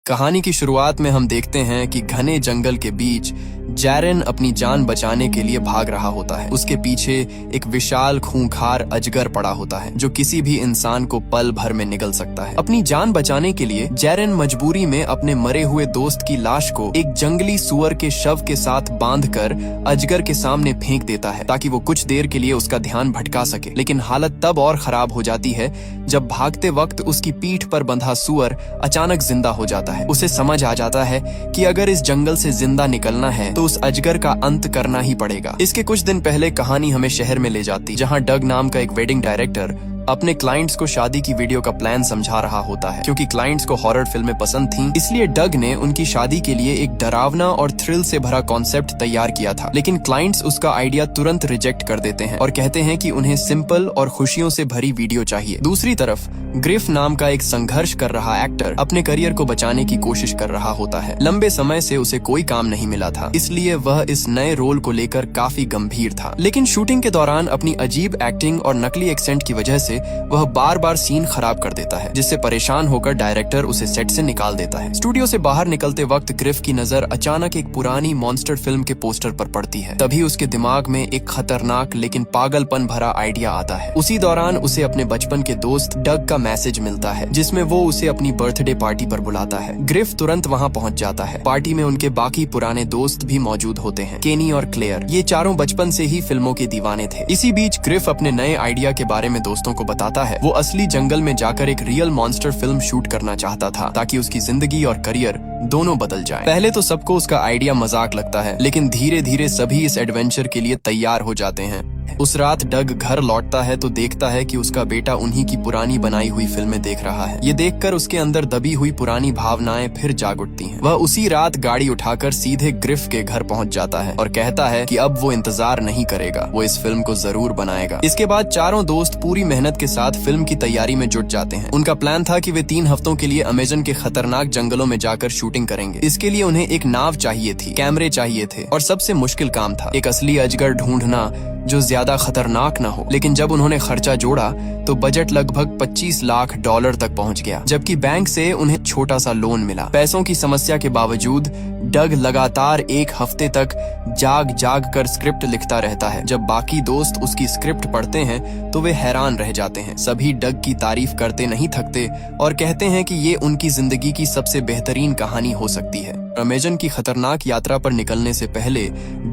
कहानी की शुरुआत में हम देखते हैं कि घने जंगल के बीच जैरेन अपनी जान बचाने के लिए भाग रहा होता है। उसके पीछे एक विशाल खूंखार अजगर पड़ा होता है जो किसी भी इंसान को पल भर में निगल सकता है। अपनी जान बचाने के लिए जैरेन मजबूरी में अपने मरे हुए दोस्त की लाश को एक जंगली सुअर के शव के साथ बांधकर अजगर के सामने फेंक देता है ताकि वो कुछ देर के लिए उसका ध्यान भटका सके। लेकिन हालत तब और खराब हो जाती है जब भागते वक्त उसकी पीठ पर बंधा सुअर अचानक जिंदा हो जाता है। उसे समझ आ जाता है कि अगर इस जंगल से जिंदा निकलना है तो उस अजगर का अंत करना ही पड़ेगा। इसके कुछ दिन पहले कहानी हमें शहर में ले जाती जहां डग नाम का एक वेडिंग डायरेक्टर अपने क्लाइंट्स को शादी की वीडियो का प्लान समझा रहा होता है। क्योंकि क्लाइंट्स को हॉरर फिल्में पसंद थीं, इसलिए डग ने उनकी शादी के लिए एक डरावना और थ्रिल से भरा कॉन्सेप्ट तैयार किया था। लेकिन क्लाइंट्स उसका आइडिया तुरंत रिजेक्ट कर देते हैं और कहते हैं कि उन्हें सिंपल और खुशियों से भरी वीडियो चाहिए। दूसरी तरफ ग्रिफ नाम का एक संघर्ष कर रहा एक्टर अपने करियर को बचाने की कोशिश कर रहा होता है। लंबे समय से उसे कोई काम नहीं मिला था, इसलिए वह इस नए रोल को लेकर काफी गंभीर था। लेकिन शूटिंग के दौरान अपनी अजीब एक्टिंग और नकली एक्सेंट की वजह से वह बार बार सीन खराब कर देता है, जिससे परेशान होकर डायरेक्टर उसे सेट से निकाल देता है। स्टूडियो से बाहर निकलते वक्त ग्रिफ की नजर अचानक एक पुरानी मॉन्स्टर फिल्म के पोस्टर पर पड़ती है। तभी उसके दिमाग में एक खतरनाक लेकिन पागलपन भरा आइडिया आता है। उसी दौरान उसे अपने बचपन के दोस्त डग का मैसेज मिलता है जिसमें वो उसे अपनी बर्थडे पार्टी पर बुलाता है। ग्रिफ तुरंत वहाँ पहुँच जाता है। पार्टी में उनके बाकी पुराने दोस्त भी मौजूद होते हैं, केनी और क्लेयर। ये चारों बचपन से ही फिल्मों के दीवाने थे। इसी बीच ग्रिफ अपने नए आइडिया के बारे में दोस्तों को बताता है। वो असली जंगल में जाकर एक रियल मॉन्स्टर फिल्म शूट करना चाहता था ताकि उसकी जिंदगी और करियर दोनों बदल जाएं। पहले तो सबको उसका आइडिया मजाक लगता है, लेकिन धीरे धीरे सभी इस एडवेंचर के लिए तैयार हो जाते हैं। उस रात डग घर लौटता है तो देखता है कि उसका बेटा उन्हीं की पुरानी बनाई हुई फिल्में देख रहा है। ये देखकर उसके अंदर दबी हुई पुरानी भावनाएं फिर जाग उठती हैं। वह उसी रात गाड़ी उठाकर सीधे ग्रिफ के घर पहुंच जाता है और कहता है कि अब वो इंतजार नहीं करेगा, वो इस फिल्म को जरूर बनाएगा। इसके बाद चारों दोस्त पूरी मेहनत के साथ फिल्म की तैयारी में जुट जाते हैं। उनका प्लान था कि वे 3 हफ्तों के लिए अमेजन के खतरनाक जंगलों में जाकर शूटिंग करेंगे। इसके लिए उन्हें एक नाव चाहिए थी, कैमरे चाहिए थे और सबसे मुश्किल काम था एक असली अजगर ढूंढना जो ज्यादा खतरनाक ना हो। लेकिन जब उन्होंने खर्चा जोड़ा तो बजट लगभग $25 लाख तक पहुंच गया, जबकि बैंक से उन्हें छोटा सा लोन मिला। पैसों की समस्या के बावजूद डग लगातार 1 हफ्ते तक जाग कर स्क्रिप्ट लिखता रहता है। जब बाकी दोस्त उसकी स्क्रिप्ट पढ़ते हैं तो वे हैरान रह जाते हैं। सभी डग की तारीफ करते नहीं थकते और कहते हैं कि ये उनकी जिंदगी की सबसे बेहतरीन कहानी हो सकती है। अमेजन की खतरनाक यात्रा पर निकलने से पहले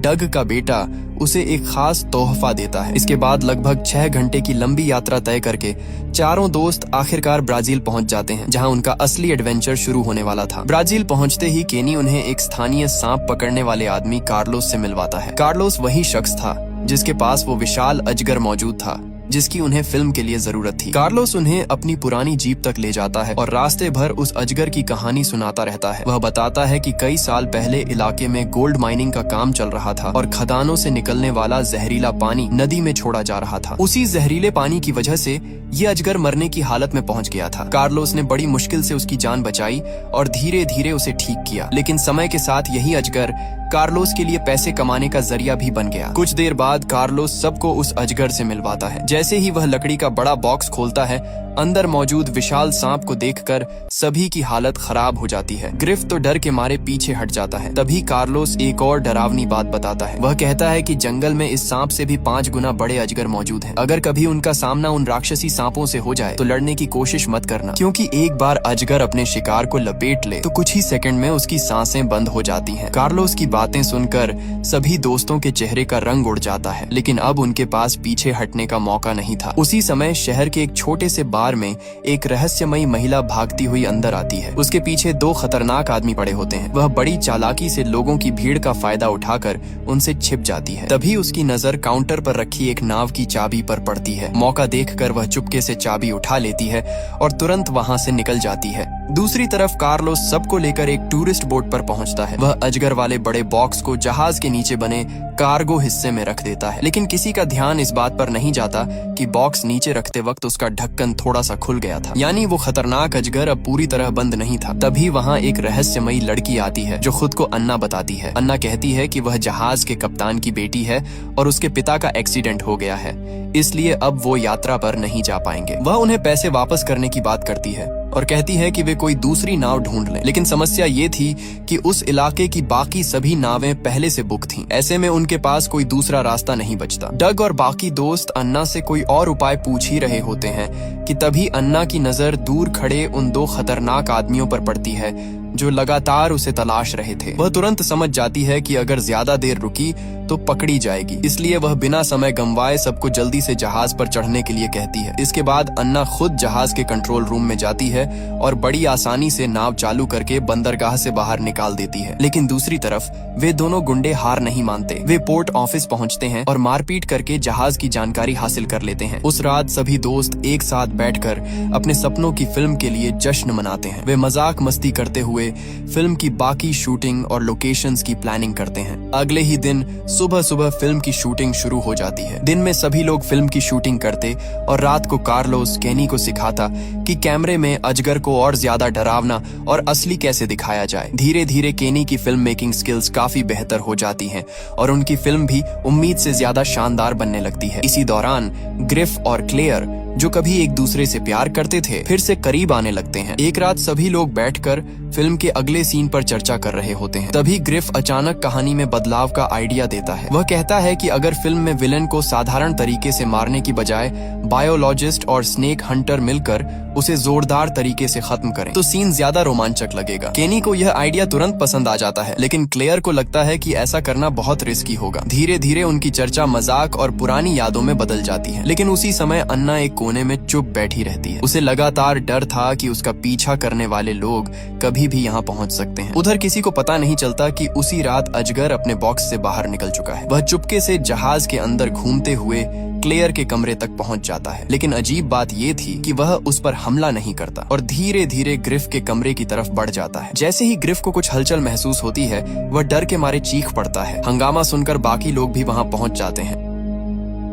डग का बेटा उसे एक खास तोहफा देता है। इसके बाद लगभग 6 घंटे की लंबी यात्रा तय करके चारों दोस्त आखिरकार ब्राजील पहुंच जाते हैं, जहां उनका असली एडवेंचर शुरू होने वाला था। ब्राजील पहुंचते ही केनी उन्हें एक स्थानीय सांप पकड़ने वाले आदमी कार्लोस से मिलवाता है। कार्लोस वही शख्स था जिसके पास वो विशाल अजगर मौजूद था जिसकी उन्हें फिल्म के लिए जरूरत थी। कार्लोस उन्हें अपनी पुरानी जीप तक ले जाता है और रास्ते भर उस अजगर की कहानी सुनाता रहता है। वह बताता है कि कई साल पहले इलाके में गोल्ड माइनिंग का काम चल रहा था और खदानों से निकलने वाला जहरीला पानी नदी में छोड़ा जा रहा था। उसी जहरीले पानी की वजह से ये अजगर मरने की हालत में पहुंच गया था। कार्लोस ने बड़ी मुश्किल से उसकी जान बचाई और धीरे धीरे उसे ठीक किया। लेकिन समय के साथ यही अजगर कार्लोस के लिए पैसे कमाने का जरिया भी बन गया। कुछ देर बाद कार्लोस सबको उस अजगर से मिलवाता है। जैसे ही वह लकड़ी का बड़ा बॉक्स खोलता है, अंदर मौजूद विशाल सांप को देखकर सभी की हालत खराब हो जाती है। ग्रिफ तो डर के मारे पीछे हट जाता है। तभी कार्लोस एक और डरावनी बात बताता है। वह कहता है कि जंगल में इस सांप से भी 5 गुना बड़े अजगर मौजूद हैं। अगर कभी उनका सामना उन राक्षसी सांपों से हो जाए तो लड़ने की कोशिश मत करना, क्योंकि एक बार अजगर अपने शिकार को लपेट ले तो कुछ ही सेकंड में उसकी सांसें बंद हो जाती हैं। कार्लोस की बातें सुनकर सभी दोस्तों के चेहरे का रंग उड़ जाता है, लेकिन अब उनके पास पीछे हटने का मौका नहीं था। उसी समय शहर के एक छोटे से बार में एक रहस्यमयी महिला भागती हुई अंदर आती है। उसके पीछे 2 खतरनाक आदमी पड़े होते हैं। वह बड़ी चालाकी से लोगों की भीड़ का फायदा उठाकर उनसे छिप जाती है। तभी उसकी नजर काउंटर पर रखी एक नाव की चाबी पर पड़ती है। मौका देखकर वह चुपके से चाबी उठा लेती है और तुरंत वहां से निकल जाती है। दूसरी तरफ कार्लोस सबको लेकर एक टूरिस्ट बोट पर पहुंचता है। वह अजगर वाले बड़े बॉक्स को जहाज के नीचे बने कार्गो हिस्से में रख देता है, लेकिन किसी का ध्यान इस बात पर नहीं जाता कि बॉक्स नीचे रखते वक्त उसका ढक्कन थोड़ा सा खुल गया था, यानी वो खतरनाक अजगर अब पूरी तरह बंद नहीं था। तभी वहाँ एक रहस्यमयी लड़की आती है जो खुद को अन्ना बताती है। अन्ना कहती है कि वह जहाज के कप्तान की बेटी है और उसके पिता का एक्सीडेंट हो गया है, इसलिए अब वो यात्रा पर नहीं जा पाएंगे। वह उन्हें पैसे वापस करने की बात करती है और कहती है कि वे कोई दूसरी नाव ढूंढ लें। लेकिन समस्या ये थी कि उस इलाके की बाकी सभी नावें पहले से बुक थीं। ऐसे में उनके पास कोई दूसरा रास्ता नहीं बचता। डग और बाकी दोस्त अन्ना से कोई और उपाय पूछ ही रहे होते हैं कि तभी अन्ना की नजर दूर खड़े उन दो खतरनाक आदमियों पर पड़ती है जो लगातार उसे तलाश रहे थे। वह तुरंत समझ जाती है कि अगर ज्यादा देर रुकी तो पकड़ी जाएगी, इसलिए वह बिना समय गंवाए सबको जल्दी से जहाज पर चढ़ने के लिए कहती है। इसके बाद अन्ना खुद जहाज के कंट्रोल रूम में जाती है और बड़ी आसानी से नाव चालू करके बंदरगाह से बाहर निकाल देती है। लेकिन दूसरी तरफ वे दोनों गुंडे हार नहीं मानते। वे पोर्ट ऑफिस पहुंचते हैं और मारपीट करके जहाज की जानकारी हासिल कर लेते हैं। उस रात सभी दोस्त एक साथ बैठकर अपने सपनों की फिल्म के लिए जश्न मनाते हैं। वे मजाक मस्ती करते हुए फिल्म की बाकी शूटिंग और लोकेशंस की प्लानिंग करते हैं। अगले ही दिन सुबह सुबह फिल्म की शूटिंग शुरू हो जाती है। दिन में सभी लोग फिल्म की शूटिंग करते और रात को कार्लोस केनी को सिखाता कि कैमरे में अजगर को और ज्यादा डरावना और असली कैसे दिखाया जाए। धीरे धीरे केनी की फिल्म मेकिंग स्किल्स काफी बेहतर हो जाती हैं और उनकी फिल्म भी उम्मीद से ज्यादा शानदार बनने लगती है। इसी दौरान ग्रिफ और क्लेयर, जो कभी एक दूसरे से प्यार करते थे, फिर से करीब आने लगते हैं। एक रात सभी लोग बैठकर फिल्म के अगले सीन पर चर्चा कर रहे होते हैं। तभी ग्रिफ अचानक कहानी में बदलाव का आइडिया देता है। वह कहता है कि अगर फिल्म में विलन को साधारण तरीके से मारने की बजाय बायोलॉजिस्ट और स्नेक हंटर मिलकर उसे जोरदार तरीके से खत्म करें तो सीन ज्यादा रोमांचक लगेगा। केनी को यह आइडिया तुरंत पसंद आ जाता है, लेकिन क्लेयर को लगता है कि ऐसा करना बहुत रिस्की होगा। धीरे धीरे उनकी चर्चा मजाक और पुरानी यादों में बदल जाती है। लेकिन उसी समय अन्ना एक कोने में चुप बैठी रहती है। उसे लगातार डर था कि उसका पीछा करने वाले लोग कभी भी यहाँ पहुँच सकते हैं। उधर किसी को पता नहीं चलता कि उसी रात अजगर अपने बॉक्स से बाहर निकल चुका है। वह चुपके से जहाज के अंदर घूमते हुए क्लेयर के कमरे तक पहुंच जाता है। लेकिन अजीब बात ये थी कि वह उस पर हमला नहीं करता और धीरे धीरे ग्रिफ के कमरे की तरफ बढ़ जाता है। जैसे ही ग्रिफ को कुछ हलचल महसूस होती है, वह डर के मारे चीख पड़ता है। हंगामा सुनकर बाकी लोग भी वहां पहुंच जाते हैं।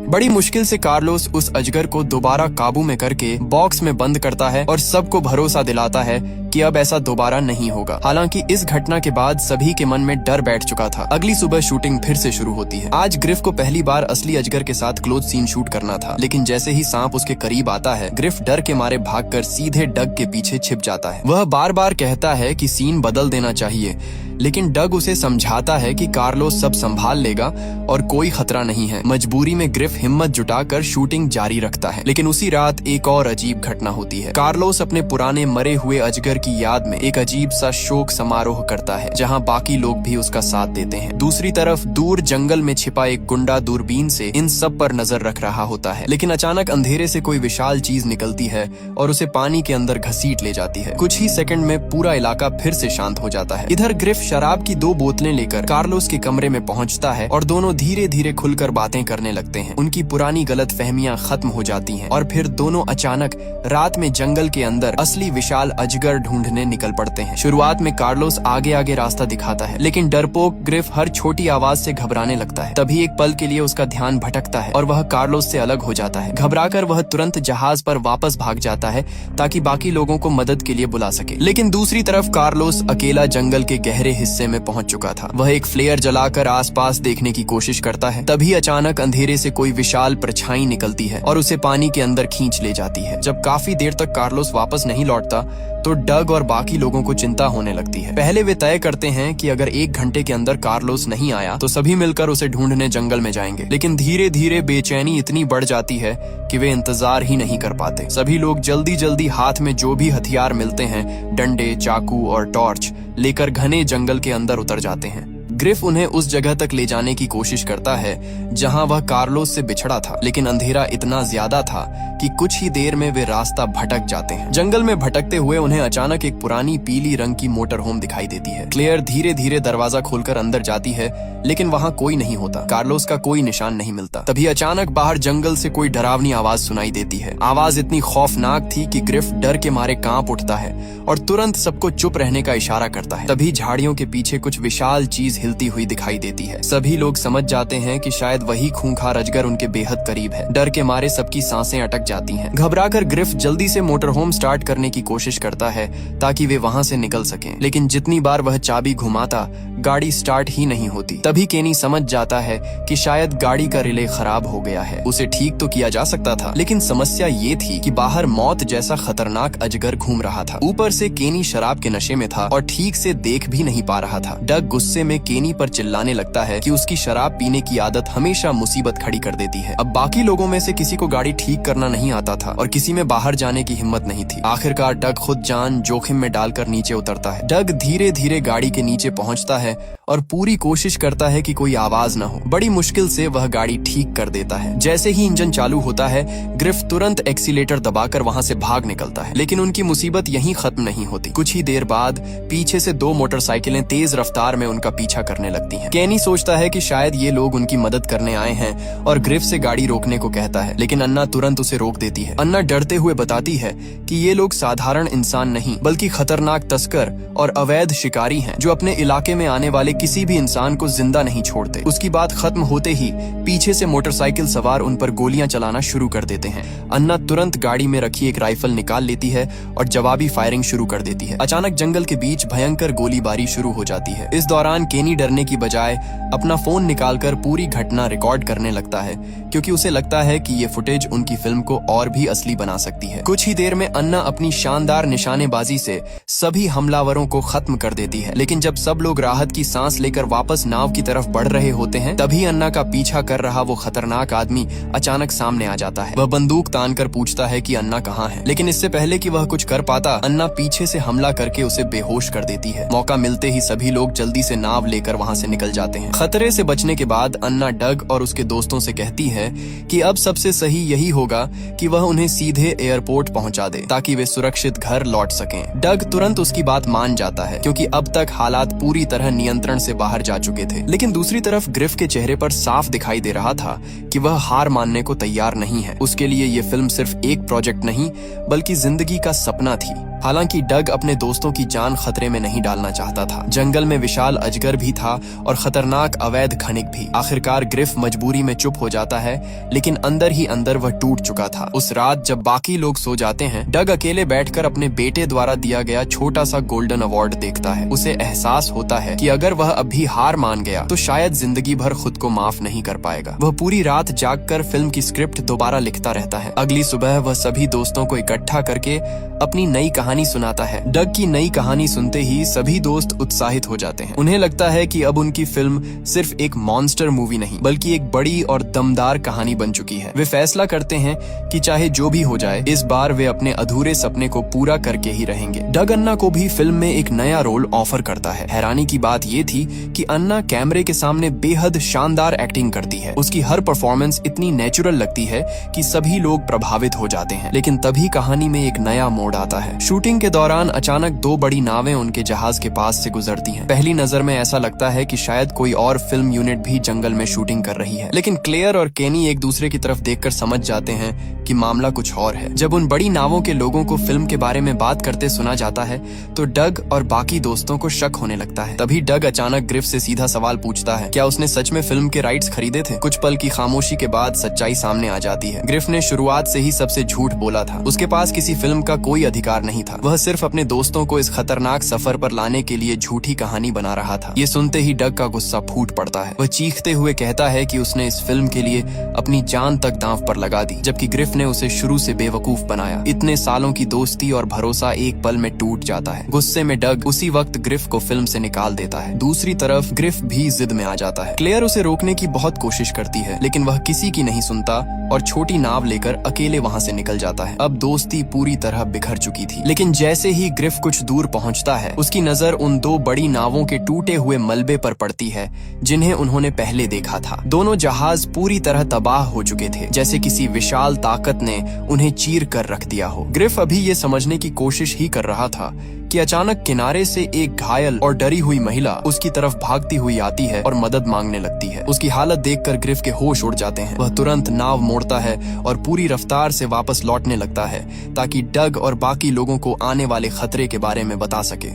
बड़ी मुश्किल से कार्लोस उस अजगर को दोबारा काबू में करके बॉक्स में बंद करता है और सबको भरोसा दिलाता है कि अब ऐसा दोबारा नहीं होगा। हालांकि इस घटना के बाद सभी के मन में डर बैठ चुका था। अगली सुबह शूटिंग फिर से शुरू होती है। आज ग्रिफ को पहली बार असली अजगर के साथ क्लोज सीन शूट करना था, लेकिन जैसे ही सांप उसके करीब आता है, ग्रिफ डर के मारे भागकर सीधे डग के पीछे छिप जाता है। वह बार बार कहता है कि सीन बदल देना चाहिए, लेकिन डग उसे समझाता है कि कार्लोस सब संभाल लेगा और कोई खतरा नहीं है। मजबूरी में ग्रिफ हिम्मत जुटाकर शूटिंग जारी रखता है। लेकिन उसी रात एक और अजीब घटना होती है। कार्लोस अपने पुराने मरे हुए अजगर की याद में एक अजीब सा शोक समारोह करता है, जहां बाकी लोग भी उसका साथ देते हैं। दूसरी तरफ दूर जंगल में छिपा एक गुंडा दूरबीन से इन सब पर नजर रख रहा होता है। लेकिन अचानक अंधेरे से कोई विशाल चीज निकलती है और उसे पानी के अंदर घसीट ले जाती है। कुछ ही सेकंड में पूरा इलाका फिर से शांत हो जाता है। इधर ग्रिफ शराब की 2 बोतलें लेकर कार्लोस के कमरे में पहुंचता है और दोनों धीरे धीरे खुलकर बातें करने लगते हैं। उनकी पुरानी गलतफहमियां खत्म हो जाती हैं और फिर दोनों अचानक रात में जंगल के अंदर असली विशाल अजगर ढूंढने निकल पड़ते हैं। शुरुआत में कार्लोस आगे आगे रास्ता दिखाता है, लेकिन डरपोक ग्रिफ हर छोटी आवाज से घबराने लगता है। तभी एक पल के लिए उसका ध्यान भटकता है और वह कार्लोस से अलग हो जाता है। घबराकर वह तुरंत जहाज पर वापस भाग जाता है ताकि बाकी लोगों को मदद के लिए बुला सके। लेकिन दूसरी तरफ कार्लोस अकेला जंगल के गहरे हिस्से में पहुंच चुका था। वह एक फ्लेयर जलाकर आसपास देखने की कोशिश करता है। तभी अचानक अंधेरे से कोई विशाल परछाई निकलती है और उसे पानी के अंदर खींच ले जाती है। जब काफी देर तक कार्लोस वापस नहीं लौटता तो डग और बाकी लोगों को चिंता होने लगती है। पहले वे तय करते हैं कि अगर 1 घंटे के अंदर कार्लोस नहीं आया तो सभी मिलकर उसे ढूंढने जंगल में जाएंगे। लेकिन धीरे धीरे बेचैनी इतनी बढ़ जाती है कि वे इंतजार ही नहीं कर पाते। सभी लोग जल्दी जल्दी हाथ में जो भी हथियार मिलते हैं, डंडे, चाकू और टॉर्च, लेकर घने जंगल के अंदर उतर जाते हैं। ग्रिफ उन्हें उस जगह तक ले जाने की कोशिश करता है जहां वह कार्लोस से बिछड़ा था, लेकिन अंधेरा इतना ज्यादा था कि कुछ ही देर में वे रास्ता भटक जाते हैं। जंगल में भटकते हुए उन्हें अचानक एक पुरानी पीली रंग की मोटर होम दिखाई देती है। क्लेयर धीरे धीरे दरवाजा खोलकर अंदर जाती है, लेकिन वहां कोई नहीं होता। कार्लोस का कोई निशान नहीं मिलता। तभी अचानक बाहर जंगल से कोई डरावनी आवाज सुनाई देती है। आवाज इतनी खौफनाक थी कि ग्रिफ डर के मारे कांप उठता है और तुरंत सबको चुप रहने का इशारा करता है। तभी झाड़ियों के पीछे कुछ विशाल चीज हिलती हुई दिखाई देती है। सभी लोग समझ जाते हैं कि शायद वही खूंखार अजगर उनके बेहद करीब है। डर के मारे सबकी सांसें अटक जाती हैं। घबराकर ग्रिफ जल्दी से मोटरहोम स्टार्ट करने की कोशिश करता है ताकि वे वहां से निकल सकें, लेकिन जितनी बार वह चाबी घुमाता गाड़ी स्टार्ट ही नहीं होती। तभी केनी समझ जाता है कि शायद गाड़ी का रिले खराब हो गया है। उसे ठीक तो किया जा सकता था, लेकिन समस्या ये थी कि बाहर मौत जैसा खतरनाक अजगर घूम रहा था। ऊपर से केनी शराब के नशे में था और ठीक से देख भी नहीं पा रहा था। डग गुस्से में केनी पर चिल्लाने लगता है कि उसकी शराब पीने की आदत हमेशा मुसीबत खड़ी कर देती है। अब बाकी लोगों में से किसी को गाड़ी ठीक करना नहीं आता था और किसी में बाहर जाने की हिम्मत नहीं थी। आखिरकार डग खुद जान जोखिम में डालकर नीचे उतरता है। डग धीरे धीरे गाड़ी के नीचे पहुंचता है और पूरी कोशिश करता है कि कोई आवाज न हो। बड़ी मुश्किल से वह गाड़ी ठीक कर देता है। जैसे ही इंजन चालू होता है, ग्रिफ तुरंत एक्सीलेटर दबाकर वहां से भाग निकलता है, लेकिन उनकी मुसीबत यहीं खत्म नहीं होती। कुछ ही देर बाद पीछे से 2 मोटरसाइकिलें तेज रफ्तार में उनका पीछा करने लगती हैं। केनी सोचता है कि शायद ये लोग उनकी मदद करने आए हैं और ग्रिफ से गाड़ी रोकने को कहता है, लेकिन अन्ना तुरंत उसे रोक देती है। अन्ना डरते हुए बताती है कि ये लोग साधारण इंसान नहीं बल्कि खतरनाक तस्कर और अवैध शिकारी हैं जो अपने इलाके में आने वाले किसी भी इंसान को जिंदा नहीं छोड़ते। उसकी बात खत्म होते ही पीछे से मोटरसाइकिल सवार उन पर गोलियां चलाना शुरू कर देते हैं। अन्ना तुरंत गाड़ी में रखी एक राइफल निकाल लेती है और जवाबी फायरिंग शुरू कर देती है। अचानक जंगल के बीच भयंकर गोलीबारी शुरू हो जाती है। इस दौरान केनी डरने की बजाय अपना फोन निकालकर पूरी घटना रिकॉर्ड करने लगता है, क्योंकि उसे लगता है कि ये फुटेज उनकी फिल्म को और भी असली बना सकती है। कुछ ही देर में अन्ना अपनी शानदार निशानेबाजी से सभी हमलावरों को खत्म कर देती है, लेकिन जब सब लोग राहत की सांस लेकर वापस नाव की तरफ बढ़ रहे होते हैं, तभी अन्ना का पीछा कर रहा वो खतरनाक आदमी अचानक सामने आ जाता है। वह बंदूक तानकर पूछता है कि अन्ना कहाँ है, लेकिन इससे पहले कि वह कुछ कर पाता, अन्ना पीछे से हमला करके उसे बेहोश कर देती है। मौका मिलते ही सभी लोग जल्दी से नाव लेकर वहाँ से निकल जाते हैं। खतरे से बचने के बाद अन्ना डग और उसके दोस्तों से कहती है कि अब सबसे सही यही होगा कि वह उन्हें सीधे एयरपोर्ट पहुंचा दे ताकि वे सुरक्षित घर लौट सकें। डग तुरंत उसकी बात मान जाता है, क्योंकि अब तक हालात पूरी तरह नियंत्रण से बाहर जा चुके थे। लेकिन दूसरी तरफ ग्रिफ के चेहरे पर साफ दिखाई दे रहा था कि वह हार मानने को तैयार नहीं है। उसके लिए ये फिल्म सिर्फ एक प्रोजेक्ट नहीं बल्कि जिंदगी का सपना थी। हालांकि डग अपने दोस्तों की जान खतरे में नहीं डालना चाहता था। जंगल में विशाल अजगर भी था और खतरनाक अवैध खनिक भी। आखिरकार ग्रिफ मजबूरी में चुप हो जाता है, लेकिन अंदर ही अंदर वह टूट चुका था। उस रात जब बाकी लोग सो जाते हैं, डग अकेले बैठकर अपने बेटे द्वारा दिया गया छोटा सा गोल्डन अवार्ड देखता है। उसे एहसास होता है कि अगर वह अभी हार मान गया तो शायद जिंदगी भर खुद को माफ नहीं कर पाएगा। वह पूरी रात जागकर फिल्म की स्क्रिप्ट दोबारा लिखता रहता है। अगली सुबह वह सभी दोस्तों को इकट्ठा करके अपनी नई कहानी सुनाता है। डग की नई कहानी सुनते ही सभी दोस्त उत्साहित हो जाते हैं। उन्हें लगता है कि अब उनकी फिल्म सिर्फ एक मॉन्स्टर मूवी नहीं बल्कि एक बड़ी और दमदार कहानी बन चुकी है। वे फैसला करते हैं कि चाहे जो भी हो जाए, इस बार वे अपने अधूरे सपने को पूरा करके ही रहेंगे। डग अन्ना को भी फिल्म में एक नया रोल ऑफर करता है। हैरानी की बात ये थी कि अन्ना कैमरे के सामने बेहद शानदार एक्टिंग करती है। उसकी हर परफॉर्मेंस इतनी नेचुरल लगती है कि सभी लोग प्रभावित हो जाते हैं। लेकिन तभी कहानी में एक नया मोड़ आता है। शूटिंग के दौरान अचानक 2 बड़ी नावें उनके जहाज के पास से गुजरती हैं। पहली नजर में ऐसा लगता है कि शायद कोई और फिल्म यूनिट भी जंगल में शूटिंग कर रही है, लेकिन क्लेयर और केनी एक दूसरे की तरफ देखकर समझ जाते हैं कि मामला कुछ और है। जब उन बड़ी नावों के लोगों को फिल्म के बारे में बात करते सुना जाता है तो डग और बाकी दोस्तों को शक होने लगता है। तभी डग अचानक ग्रिफ से सीधा सवाल पूछता है, क्या उसने सच में फिल्म के राइट्स खरीदे थे? कुछ पल की खामोशी के बाद सच्चाई सामने आ जाती है। ग्रिफ ने शुरुआत से ही सबसे झूठ बोला था। उसके पास किसी फिल्म का कोई अधिकार नहीं था। वह सिर्फ अपने दोस्तों को इस खतरनाक सफर पर लाने के लिए झूठी कहानी बना रहा था। ये सुनते ही डग का गुस्सा फूट पड़ता है। वह चीखते हुए कहता है कि उसने इस फिल्म के लिए अपनी जान तक दांव पर लगा दी, जबकि ग्रिफ ने उसे शुरू से बेवकूफ बनाया। इतने सालों की दोस्ती और भरोसा एक पल में टूट जाता है। गुस्से में डग उसी वक्त ग्रिफ को फिल्म से निकाल देता है। दूसरी तरफ ग्रिफ भी जिद में आ जाता है। क्लेयर उसे रोकने की बहुत कोशिश करती है, लेकिन वह किसी की नहीं सुनता और छोटी नाव लेकर अकेले वहाँ से निकल जाता है। अब दोस्ती पूरी तरह बिखर चुकी थी। लेकिन जैसे ही ग्रिफ कुछ दूर पहुँचता है, उसकी नजर उन 2 बड़ी नावों के टूटे हुए मलबे पर पड़ती है जिन्हें उन्होंने पहले देखा था। दोनों जहाज पूरी तरह तबाह हो चुके थे, जैसे किसी विशाल ताकत ने उन्हें चीर कर रख दिया हो। ग्रिफ अभी ये समझने की कोशिश ही कर रहा था कि अचानक किनारे से एक घायल और डरी हुई महिला उसकी तरफ भागती हुई आती है और मदद मांगने लगती है। उसकी हालत देखकर ग्रिफ के होश उड़ जाते हैं। वह तुरंत नाव मोड़ता है और पूरी रफ्तार से वापस लौटने लगता है ताकि डग और बाकी लोगों को आने वाले खतरे के बारे में बता सके।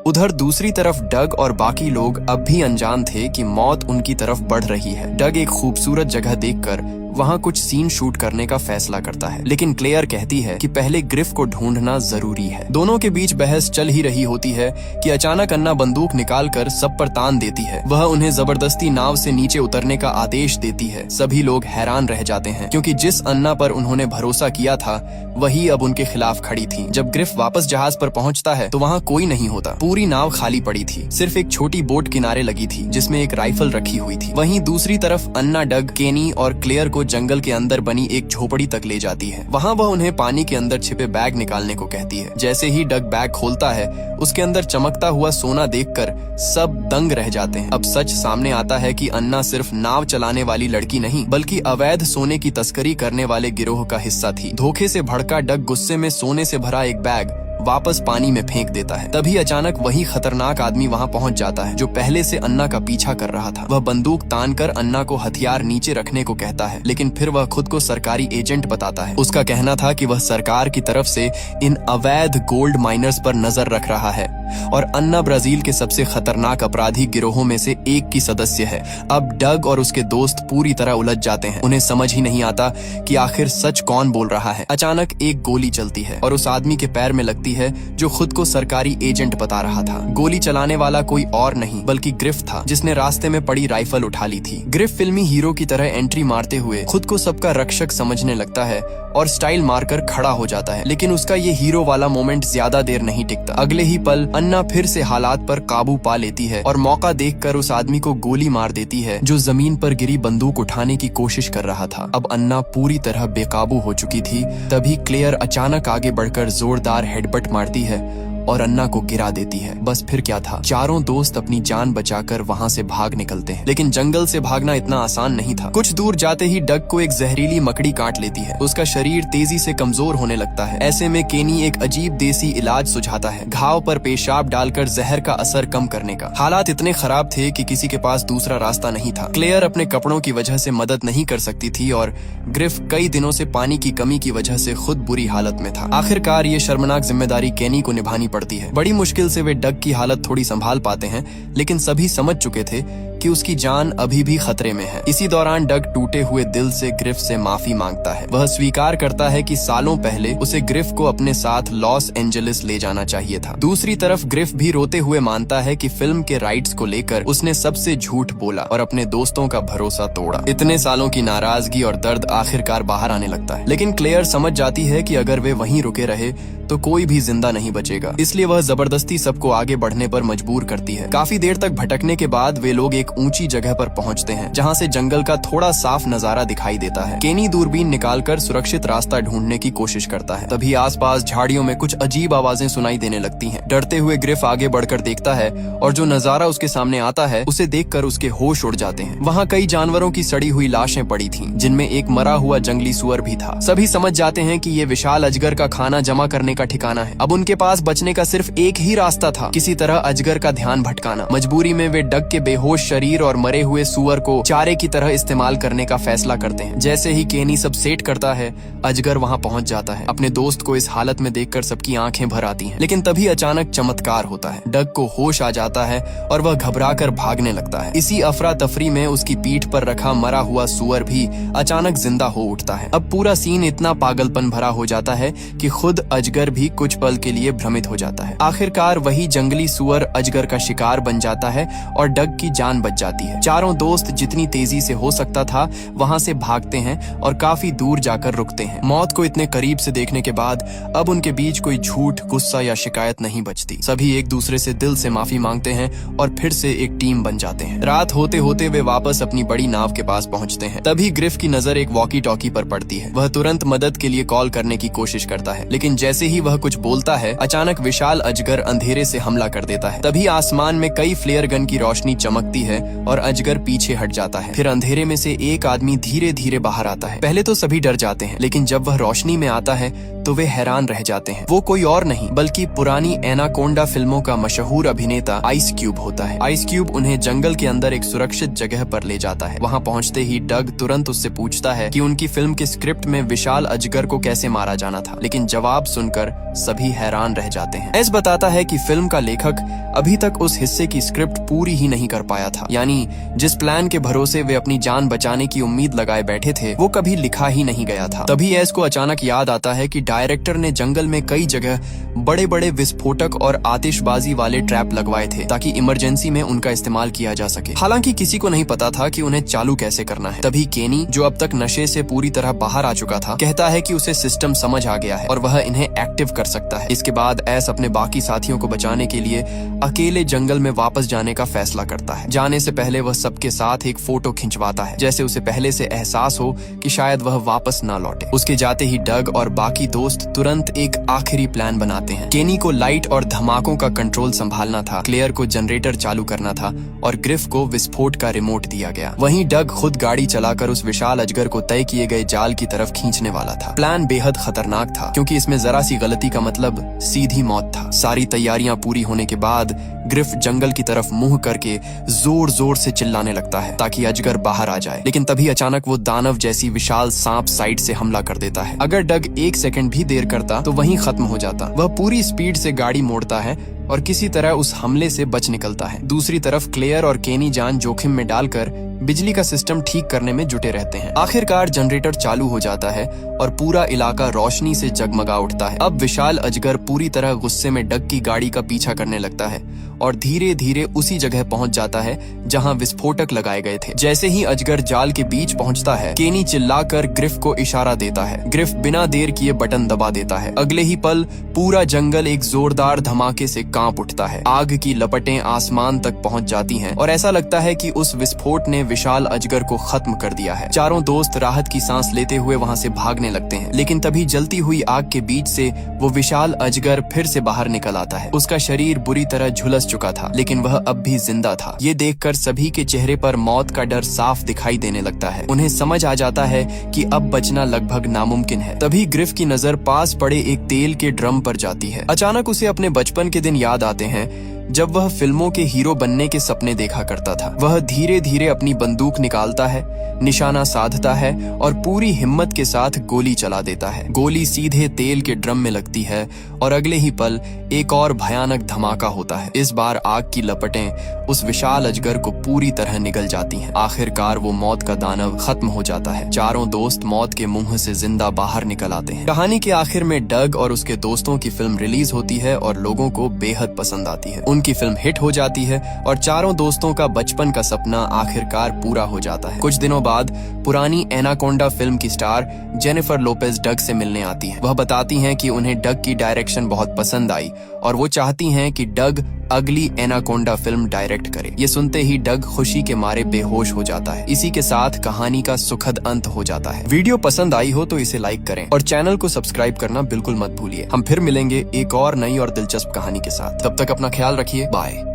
उधर दूसरी तरफ डग और बाकी लोग अब भी अनजान थे कि मौत उनकी तरफ बढ़ रही है। डग एक खूबसूरत जगह देखकर वहां कुछ सीन शूट करने का फैसला करता है, लेकिन क्लेयर कहती है कि पहले ग्रिफ को ढूंढना जरूरी है। दोनों के बीच बहस चल ही रही होती है कि अचानक अन्ना बंदूक निकालकर सब पर तान देती है। वह उन्हें जबरदस्ती नाव से नीचे उतरने का आदेश देती है। सभी लोग हैरान रह जाते हैं क्योंकि जिस अन्ना पर उन्होंने भरोसा किया था वही अब उनके खिलाफ खड़ी थी। जब ग्रिफ वापस जहाज पर पहुंचता है तो वहां कोई नहीं होता। पूरी नाव खाली पड़ी थी, सिर्फ एक छोटी बोट किनारे लगी थी जिसमें एक राइफल रखी हुई थी। वहीं दूसरी तरफ अन्ना डग, केनी और क्लेयर को जंगल के अंदर बनी एक झोपड़ी तक ले जाती है। वहां वह उन्हें पानी के अंदर छिपे बैग निकालने को कहती है। जैसे ही डग बैग खोलता है उसके अंदर चमकता हुआ सोना देखकर सब दंग रह जाते हैं। अब सच सामने आता है कि अन्ना सिर्फ नाव चलाने वाली लड़की नहीं बल्कि अवैध सोने की तस्करी करने वाले गिरोह का हिस्सा थी। धोखे से भड़का डग गुस्से में सोने से भरा एक बैग वापस पानी में फेंक देता है। तभी अचानक वही खतरनाक आदमी वहां पहुंच जाता है जो पहले से अन्ना का पीछा कर रहा था। वह बंदूक तानकर अन्ना को हथियार नीचे रखने को कहता है, लेकिन फिर वह खुद को सरकारी एजेंट बताता है। उसका कहना था कि वह सरकार की तरफ से इन अवैध गोल्ड माइनर्स पर नजर रख रहा है और अन्ना ब्राजील के सबसे खतरनाक अपराधी गिरोहों में से एक की सदस्य है। अब डग और उसके दोस्त पूरी तरह उलझ जाते हैं। उन्हें समझ ही नहीं आता कि आखिर सच कौन बोल रहा है। अचानक एक गोली चलती है और उस आदमी के पैर में लगती है जो खुद को सरकारी एजेंट बता रहा था। गोली चलाने वाला कोई और नहीं बल्कि ग्रिफ था जिसने रास्ते में पड़ी राइफल उठा ली थी। ग्रिफ फिल्मी हीरो की तरह एंट्री मारते हुए खुद को सबका रक्षक समझने लगता है और स्टाइल मारकर खड़ा हो जाता है, लेकिन उसका ये हीरो वाला मोमेंट ज्यादा देर नहीं टिकता। अगले ही पल अन्ना फिर से हालात पर काबू पा लेती है और मौका देखकर उस आदमी को गोली मार देती है जो जमीन पर गिरी बंदूक उठाने की कोशिश कर रहा था। अब अन्ना पूरी तरह बेकाबू हो चुकी थी। तभी क्लेयर अचानक आगे बढ़कर जोरदार हेडबट मारती है और अन्ना को गिरा देती है। बस फिर क्या था, चारों दोस्त अपनी जान बचाकर वहां से भाग निकलते हैं। लेकिन जंगल से भागना इतना आसान नहीं था। कुछ दूर जाते ही डग को एक जहरीली मकड़ी काट लेती है। उसका शरीर तेजी से कमजोर होने लगता है। ऐसे में केनी एक अजीब देसी इलाज सुझाता है, घाव पर पेशाब डालकर जहर का असर कम करने का। हालात इतने खराब थे कि किसी के पास दूसरा रास्ता नहीं था। क्लेयर अपने कपड़ों की वजह से मदद नहीं कर सकती थी और ग्रिफ कई दिनों से पानी की कमी की वजह से खुद बुरी हालत में था। आखिरकार ये शर्मनाक जिम्मेदारी केनी को निभानी पड़ती है। बड़ी मुश्किल से वे डग की हालत थोड़ी संभाल पाते हैं, लेकिन सभी समझ चुके थे कि उसकी जान अभी भी खतरे में है। इसी दौरान डग टूटे हुए दिल से ग्रिफ से माफी मांगता है। वह स्वीकार करता है कि सालों पहले उसे ग्रिफ को अपने साथ लॉस एंजलिस ले जाना चाहिए था। दूसरी तरफ ग्रिफ भी रोते हुए मानता है कि फिल्म के राइट्स को लेकर उसने सबसे झूठ बोला और अपने दोस्तों का भरोसा तोड़ा। इतने सालों की नाराजगी और दर्द आखिरकार बाहर आने लगता है, लेकिन क्लेयर समझ जाती है कि अगर वे वहीं रुके रहे तो कोई भी जिंदा नहीं बचेगा। इसलिए वह जबरदस्ती सबको आगे बढ़ने पर मजबूर करती है। काफी देर तक भटकने के बाद वे लोग एक ऊंची जगह पर पहुंचते हैं जहां से जंगल का थोड़ा साफ नजारा दिखाई देता है। केनी दूरबीन निकालकर सुरक्षित रास्ता ढूंढने की कोशिश करता है। तभी आसपास झाड़ियों में कुछ अजीब आवाजें सुनाई देने लगती हैं। डरते हुए ग्रिफ आगे बढ़कर देखता है और जो नजारा उसके सामने आता है उसे देखकर उसके होश उड़ जाते हैं। वहाँ कई जानवरों की सड़ी हुई लाशें पड़ी थीं, जिनमें एक मरा हुआ जंगली सुअर भी था। सभी समझ जाते हैं कि ये विशाल अजगर का खाना जमा करने का ठिकाना है। अब उनके पास बचने का सिर्फ एक ही रास्ता था, किसी तरह अजगर का ध्यान भटकाना। मजबूरी में वे डग के बेहोश शरीर और मरे हुए सुअर को चारे की तरह इस्तेमाल करने का फैसला करते हैं। जैसे ही केनी सब सेट करता है, अजगर वहां पहुंच जाता है। अपने दोस्त को इस हालत में देखकर सबकी आंखें भर आती हैं। लेकिन तभी अचानक चमत्कार होता है। डग को होश आ जाता है और वह घबराकर भागने लगता है। इसी अफरा तफरी में उसकी पीठ पर रखा मरा हुआ सुअर भी अचानक जिंदा हो उठता है। अब पूरा सीन इतना पागलपन भरा हो जाता है कि खुद अजगर भी कुछ पल के लिए भ्रमित हो जाता है। आखिरकार वही जंगली सुअर अजगर का शिकार बन जाता है और डग की जान बच जाती है। चारों दोस्त जितनी तेजी से हो सकता था वहां से भागते हैं और काफी दूर जाकर रुकते हैं। मौत को इतने करीब से देखने के बाद अब उनके बीच कोई झूठ, गुस्सा या शिकायत नहीं बचती। सभी एक दूसरे से दिल से माफी मांगते हैं और फिर से एक टीम बन जाते हैं। रात होते होते वे वापस अपनी बड़ी नाव के पास पहुंचते हैं। तभी ग्रिफ की नजर एक वॉकी टॉकी पर पड़ती है। वह तुरंत मदद के लिए कॉल करने की कोशिश करता है, लेकिन जैसे ही वह कुछ बोलता है अचानक विशाल अजगर अंधेरे से हमला कर देता है। तभी आसमान में कई फ्लेयर गन की रोशनी चमकती है और अजगर पीछे हट जाता है। फिर अंधेरे में से एक आदमी धीरे धीरे बाहर आता है। पहले तो सभी डर जाते हैं, लेकिन जब वह रोशनी में आता है तो वे हैरान रह जाते हैं। वो कोई और नहीं बल्कि पुरानी एनाकोंडा फिल्मों का मशहूर अभिनेता आइस क्यूब होता है। आइस क्यूब उन्हें जंगल के अंदर एक सुरक्षित जगह पर ले जाता है। वहाँ पहुँचते ही डग तुरंत उससे पूछता है कि उनकी फिल्म के स्क्रिप्ट में विशाल अजगर को कैसे मारा जाना था, लेकिन जवाब सुनकर सभी हैरान रह जाते हैं। एस बताता है कि फिल्म का लेखक अभी तक उस हिस्से की स्क्रिप्ट पूरी ही नहीं कर पाया था, यानी जिस प्लान के भरोसे वे अपनी जान बचाने की उम्मीद लगाए बैठे थे वो कभी लिखा ही नहीं गया था। तभी एस को अचानक याद आता है कि डायरेक्टर ने जंगल में कई जगह बड़े बड़े विस्फोटक और आतिशबाजी वाले ट्रैप लगवाए थे ताकि इमरजेंसी में उनका इस्तेमाल किया जा सके। हालांकि किसी को नहीं पता था कि उन्हें चालू कैसे करना है। तभी केनी, जो अब तक नशे से पूरी तरह बाहर आ चुका था, कहता है कि उसे सिस्टम समझ आ गया है और वह इन्हें एक्टिव कर सकता है। इसके बाद एस अपने बाकी साथियों को बचाने के लिए अकेले जंगल में वापस जाने का फैसला करता है। जाने से पहले वह सबके साथ एक फोटो खिंचवाता है, जैसे उसे पहले से एहसास हो कि शायद वह वापस ना लौटे। उसके जाते ही डग और बाकी दोस्त तुरंत एक आखिरी प्लान बनाते हैं। केनी को लाइट और धमाकों का कंट्रोल संभालना था, क्लेयर को जनरेटर चालू करना था और ग्रिफ को विस्फोट का रिमोट दिया गया। वहीं डग खुद गाड़ी चलाकर उस विशाल अजगर को तय किए गए जाल की तरफ खींचने वाला था। प्लान बेहद खतरनाक था क्योंकि इसमें जरा सी गलती का मतलब सीधी मौत था। सारी तैयारियां पूरी होने के बाद ग्रिफ जंगल की तरफ मुंह करके जोर जोर से चिल्लाने लगता है ताकि अजगर बाहर आ जाए, लेकिन तभी अचानक वो दानव जैसी विशाल सांप साइड से हमला कर देता है। अगर डग एक सेकंड भी देर करता तो वहीं खत्म हो जाता। वह पूरी स्पीड से गाड़ी मोड़ता है और किसी तरह उस हमले से बच निकलता है। दूसरी तरफ क्लेयर और केनी जान जोखिम में डालकर बिजली का सिस्टम ठीक करने में जुटे रहते हैं। आखिरकार जनरेटर चालू हो जाता है और पूरा इलाका रोशनी से जगमगा उठता है। अब विशाल अजगर पूरी तरह गुस्से में डग की गाड़ी का पीछा करने लगता है और धीरे धीरे उसी जगह पहुंच जाता है जहां विस्फोटक लगाए गए थे। जैसे ही अजगर जाल के बीच पहुंचता है, केनी चिल्लाकर ग्रिफ को इशारा देता है। ग्रिफ बिना देर किए बटन दबा देता है। अगले ही पल पूरा जंगल एक जोरदार धमाके से कांप उठता है। आग की लपटें आसमान तक पहुंच जाती हैं और ऐसा लगता है कि उस विस्फोट ने विशाल अजगर को खत्म कर दिया है। चारों दोस्त राहत की सांस लेते हुए वहां से भागने लगते हैं, लेकिन तभी जलती हुई आग के बीच से वो विशाल अजगर फिर से बाहर निकल आता है। उसका शरीर बुरी तरह झुलस चुका था, लेकिन वह अब भी जिंदा था। ये देखकर सभी के चेहरे पर मौत का डर साफ दिखाई देने लगता है। उन्हें समझ आ जाता है कि अब बचना लगभग नामुमकिन है। तभी ग्रिफ की नजर पास पड़े एक तेल के ड्रम पर जाती है। अचानक उसे अपने बचपन के दिन याद आते हैं जब वह फिल्मों के हीरो बनने के सपने देखा करता था। वह धीरे धीरे अपनी बंदूक निकालता है, निशाना साधता है और पूरी हिम्मत के साथ गोली चला देता है। गोली सीधे तेल के ड्रम में लगती है और अगले ही पल एक और भयानक धमाका होता है। इस बार आग की लपटें उस विशाल अजगर को पूरी तरह निगल जाती हैं। आखिरकार वो मौत का दानव खत्म हो जाता है। चारों दोस्त मौत के मुंह से जिंदा बाहर निकल आते हैं। कहानी के आखिर में डग और उसके दोस्तों की फिल्म रिलीज होती है और लोगों को बेहद पसंद आती है। उनकी फिल्म हिट हो जाती है और चारों दोस्तों का बचपन का सपना आखिरकार पूरा हो जाता है। कुछ दिनों बाद पुरानी एनाकोंडा फिल्म की स्टार जेनिफर लोपेज डग से मिलने आती हैं। वह बताती हैं कि उन्हें डग की डायरेक्शन बहुत पसंद आई और वो चाहती हैं कि डग अगली एनाकोंडा फिल्म डायरेक्ट करे। ये सुनते ही डग खुशी के मारे बेहोश हो जाता है। इसी के साथ कहानी का सुखद अंत हो जाता है। वीडियो पसंद आई हो तो इसे लाइक करें और चैनल को सब्सक्राइब करना बिल्कुल मत भूलिए। हम फिर मिलेंगे एक और नई और दिलचस्प कहानी के साथ। तब तक अपना ख्याल रखिए। बाय।